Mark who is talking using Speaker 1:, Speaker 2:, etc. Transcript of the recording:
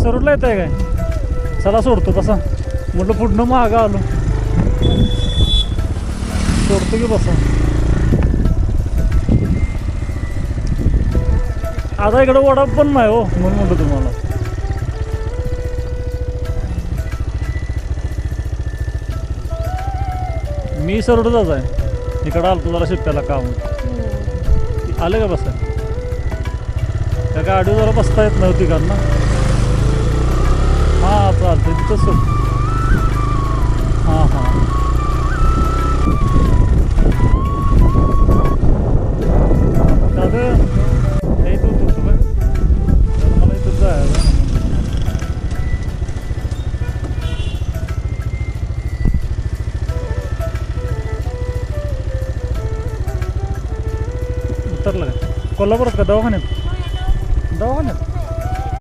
Speaker 1: सरूडला येत आहे काय? चला सोडतो तसा म्हटलं पुढनं मागं आलो सोडतो की बसा. आता इकडं वडा पण नाही हो म्हणून म्हणतो तुम्हाला. मी सरूडचाच आहे इकडं आलतो जरा शिप्प्याला काम आले का बसा. त्या गाडी जरा बसता येत नव्हती का ना. हां चालते तिथंच सोड. हां हां दादा नाही तू तुला मला इथं जायचं उतरलं का कोल्हापुरात का दवाखान्यात? दवाखान्यात